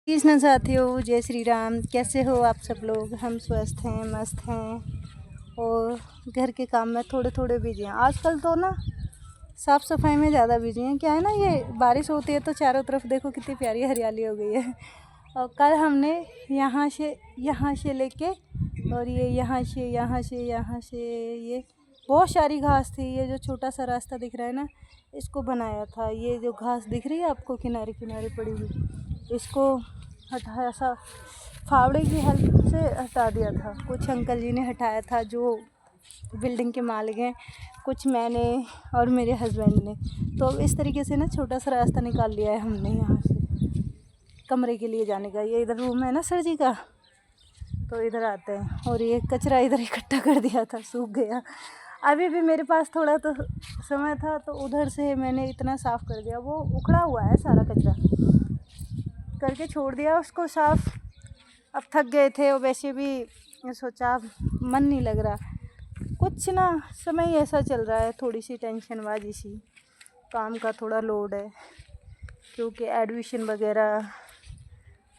कृष्ण साथियों, जय श्री राम। कैसे हो आप सब लोग? हम स्वस्थ हैं, मस्त हैं और घर के काम में थोड़े थोड़े बिजी हैं। आजकल तो ना साफ़ सफाई में ज़्यादा बिजी हैं। क्या है ना, ये बारिश होती है तो चारों तरफ देखो कितनी प्यारी हरियाली हो गई है। और कल हमने यहाँ से लेके और ये यहाँ से ये बहुत सारी घास थी। ये जो छोटा सा रास्ता दिख रहा है ना, इसको बनाया था। ये जो घास दिख रही है आपको किनारे किनारे पड़ी हुई, इसको हटाया सा फावड़े की हेल्प से हटा दिया था। कुछ अंकल जी ने हटाया था जो बिल्डिंग के मालिक हैं, कुछ मैंने और मेरे हस्बैंड ने। तो इस तरीके से ना छोटा सा रास्ता निकाल लिया है हमने यहाँ से कमरे के लिए जाने का। ये इधर रूम है ना सर जी का, तो इधर आते हैं। और ये कचरा इधर इकट्ठा कर दिया था, सूख गया। अभी भी मेरे पास थोड़ा तो समय था तो उधर से मैंने इतना साफ़ कर दिया। वो उखड़ा हुआ है सारा कचरा, करके छोड़ दिया उसको साफ़। अब थक गए थे और वैसे भी सोचा अब मन नहीं लग रहा। कुछ ना समय ऐसा चल रहा है, थोड़ी सी टेंशनबाजी सी, काम का थोड़ा लोड है क्योंकि एडमिशन वगैरह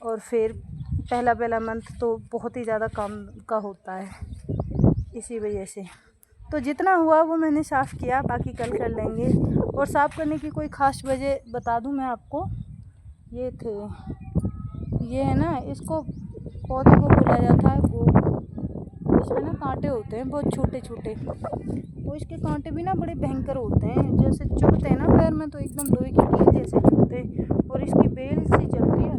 और फिर पहला मंथ तो बहुत ही ज़्यादा काम का होता है, इसी वजह से। तो जितना हुआ वो मैंने साफ़ किया, बाकी कल कर लेंगे। और साफ़ करने की कोई ख़ास वजह बता दूं मैं आपको, ये है ना, इसको पौधे को बोला जाता है गोब। इसमें ना कांटे होते हैं बहुत छोटे छोटे, वो इसके कांटे भी ना बड़े भयंकर होते हैं। जैसे चुभते हैं ना पैर में तो एकदम लोहे की कील जैसे चुभते हैं। और इसकी बेल सी चलती है।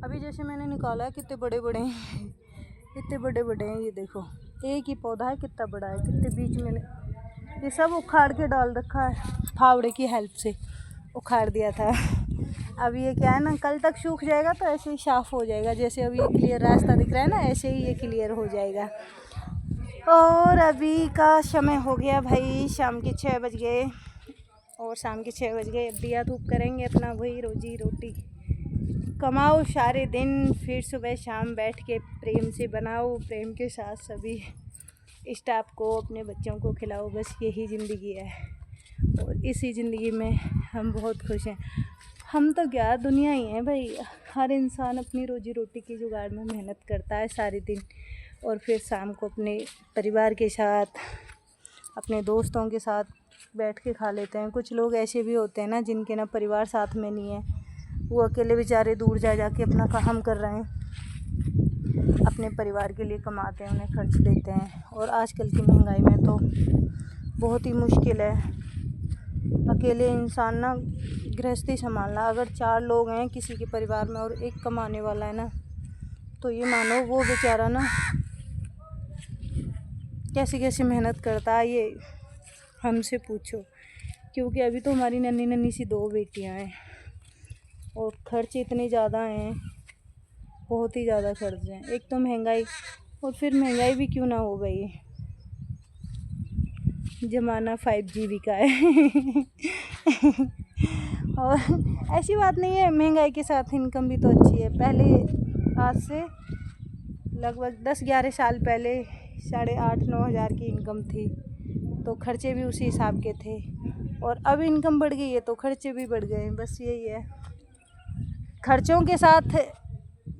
अभी जैसे मैंने निकाला है, कितने बड़े बड़े हैं, कितने बड़े बड़े हैं। ये देखो, एक ही पौधा है, कितना बड़ा है, कितने बीच में। ये सब उखाड़ के डाल रखा है, फावड़े की हेल्प से उखाड़ दिया था। अब ये क्या है ना, कल तक सूख जाएगा तो ऐसे ही साफ़ हो जाएगा। जैसे अभी ये क्लियर रास्ता दिख रहा है ना, ऐसे ही ये क्लियर हो जाएगा। और अभी का समय हो गया भाई, शाम के 6 बज गए। और शाम के 6 बज गए, अब दिया धूप करेंगे अपना, वही रोजी रोटी कमाओ सारे दिन, फिर सुबह शाम बैठ के प्रेम से बनाओ, प्रेम के साथ सभी स्टाफ को, अपने बच्चों को खिलाओ। बस यही ज़िंदगी है और इसी ज़िंदगी में हम बहुत खुश हैं। हम तो क्या, दुनिया ही है भाई। हर इंसान अपनी रोजी रोटी की जुगाड़ में मेहनत करता है सारे दिन, और फिर शाम को अपने परिवार के साथ, अपने दोस्तों के साथ बैठ के खा लेते हैं। कुछ लोग ऐसे भी होते हैं ना जिनके ना परिवार साथ में नहीं है, वो अकेले बेचारे दूर जा के अपना काम कर रहे हैं, अपने परिवार के लिए कमाते हैं, उन्हें खर्च देते हैं। और आजकल की महंगाई में तो बहुत ही मुश्किल है अकेले इंसान ना गृहस्थी संभालना। अगर 4 लोग हैं किसी के परिवार में और एक कमाने वाला है ना, तो ये मानो वो बेचारा ना कैसी कैसी मेहनत करता है, ये हमसे पूछो। क्योंकि अभी तो हमारी नन्ही नन्ही सी 2 बेटियां हैं और खर्च इतने ज़्यादा हैं, बहुत ही ज़्यादा खर्च हैं। एक तो महंगाई, और फिर महंगाई भी क्यों ना हो भाई, ज़माना 5G का है। और ऐसी बात नहीं है, महंगाई के साथ इनकम भी तो अच्छी है। पहले आज से लगभग 10-11 साल पहले 8,500-9 हज़ार की इनकम थी, तो खर्चे भी उसी हिसाब के थे। और अब इनकम बढ़ गई है तो खर्चे भी बढ़ गए हैं। बस यही है, खर्चों के साथ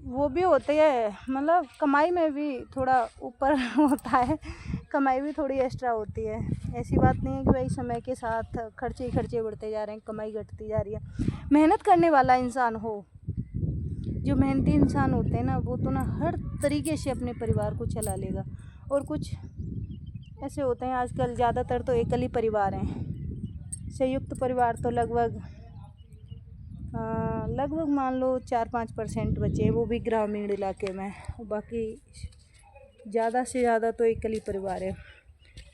वो भी होते हैं, मतलब कमाई में भी थोड़ा ऊपर होता है, कमाई भी थोड़ी एक्स्ट्रा होती है। ऐसी बात नहीं है कि भाई समय के साथ खर्चे ही खर्चे बढ़ते जा रहे हैं, कमाई घटती जा रही है। मेहनत करने वाला इंसान हो, जो मेहनती इंसान होते हैं ना, वो तो ना हर तरीके से अपने परिवार को चला लेगा। और कुछ ऐसे होते हैं आजकल, ज़्यादातर तो एकल ही परिवार हैं। संयुक्त परिवार तो लगभग मान लो 4-5% बचे, वो भी ग्रामीण इलाके में। बाकी ज़्यादा से ज़्यादा तो एकल ही परिवार है।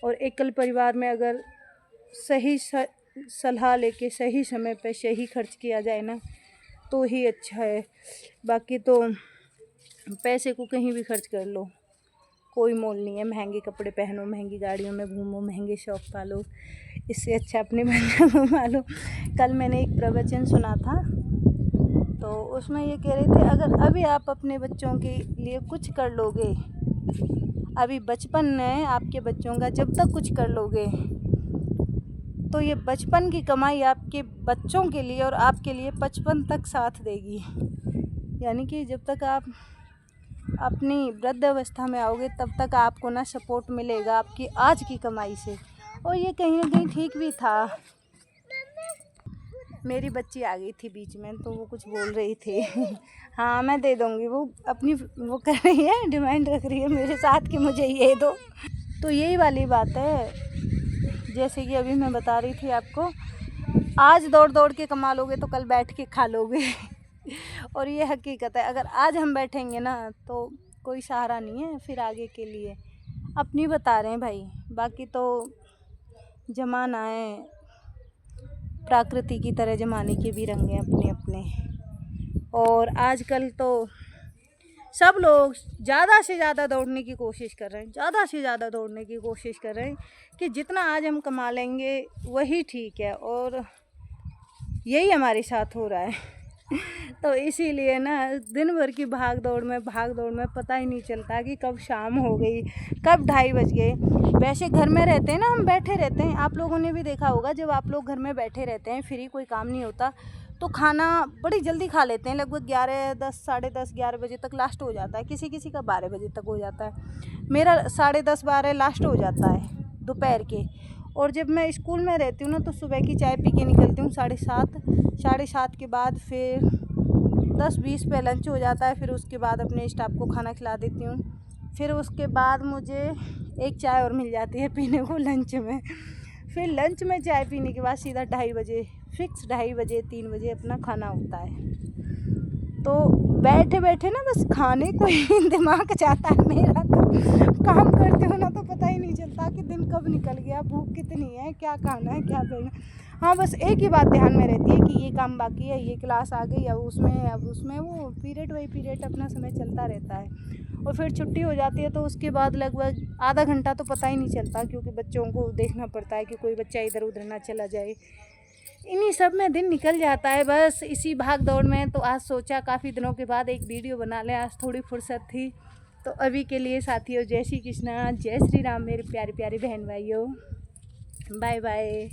और एकल परिवार में अगर सही सलाह लेके सही समय पे सही खर्च किया जाए ना, तो ही अच्छा है। बाकी तो पैसे को कहीं भी खर्च कर लो, कोई मोल नहीं है। महंगे कपड़े पहनो, महंगी गाड़ियों में घूमो, महंगे शौक पालो, इससे अच्छा अपने बच्चों को पालो। कल मैंने एक प्रवचन सुना था, तो उसमें ये कह रहे थे, अगर अभी आप अपने बच्चों के लिए कुछ कर लोगे, अभी बचपन है आपके बच्चों का, जब तक कुछ कर लोगे तो ये बचपन की कमाई आपके बच्चों के लिए और आपके लिए 55 तक साथ देगी। यानी कि जब तक आप अपनी वृद्ध अवस्था में आओगे तब तक आपको ना सपोर्ट मिलेगा आपकी आज की कमाई से। और ये कहीं ना कहीं ठीक भी था। मेरी बच्ची आ गई थी बीच में, तो वो कुछ बोल रही थी। हाँ मैं दे दूँगी, वो अपनी वो कर रही है, डिमांड रख रही है मेरे साथ कि मुझे ये दो। तो यही वाली बात है, जैसे कि अभी मैं बता रही थी आपको, आज दौड़ दौड़ के कमा लोगे तो कल बैठ के खा लोगे। और ये हकीकत है, अगर आज हम बैठेंगे ना तो कोई सहारा नहीं है फिर आगे के लिए। अपनी बता रहे हैं भाई, बाकी तो ज़माना है, प्रकृति की तरह ज़माने के भी रंग हैं अपने अपने। और आजकल तो सब लोग ज़्यादा से ज़्यादा दौड़ने की कोशिश कर रहे हैं, ज़्यादा से ज़्यादा दौड़ने की कोशिश कर रहे हैं कि जितना आज हम कमा लेंगे वही ठीक है। और यही हमारे साथ हो रहा है। तो इसीलिए ना दिन भर की भाग दौड़ में पता ही नहीं चलता कि कब शाम हो गई, कब 2:30 बज गए। वैसे घर में रहते हैं ना, हम बैठे रहते हैं, आप लोगों ने भी देखा होगा, जब आप लोग घर में बैठे रहते हैं, फ्री कोई काम नहीं होता, तो खाना बड़ी जल्दी खा लेते हैं। लगभग 11, 10, 10:30, 11 बजे तक लास्ट हो जाता है। किसी किसी का 12 बजे तक हो जाता है। मेरा 10:30, 12 लास्ट हो जाता है दोपहर के। और जब मैं स्कूल में रहती हूँ ना, तो सुबह की चाय पी के निकलती हूँ 7:30, 7:30 के बाद फिर 10-20 पे लंच हो जाता है। फिर उसके बाद अपने स्टाफ को खाना खिला देती हूँ। फिर उसके बाद मुझे एक चाय और मिल जाती है पीने को लंच में। फिर लंच में चाय पीने के बाद सीधा 2:30 बजे, फिक्स 2:30 बजे, 3 बजे अपना खाना होता है। तो बैठे बैठे ना बस खाने को ही दिमाग जाता है मेरा। तो काम करते हो ना तो पता ही नहीं चलता कि दिन कब निकल गया, भूख कितनी है, क्या खाना है, क्या करना। हाँ बस एक ही बात ध्यान में रहती है कि ये काम बाकी है, ये क्लास आ गई, अब उसमें वो पीरियड वही पीरियड अपना समय चलता रहता है। और फिर छुट्टी हो जाती है तो उसके बाद लगभग आधा घंटा तो पता ही नहीं चलता, क्योंकि बच्चों को देखना पड़ता है कि कोई बच्चा इधर उधर ना चला जाए। इन्हीं सब में दिन निकल जाता है, बस इसी भाग दौड़ में। तो आज सोचा काफ़ी दिनों के बाद एक वीडियो बना लें, आज थोड़ी फुर्सत थी। तो अभी के लिए साथियों, जय श्री कृष्णा, जय श्री राम मेरे प्यारे प्यारे बहन भाइयों, बाय बाय।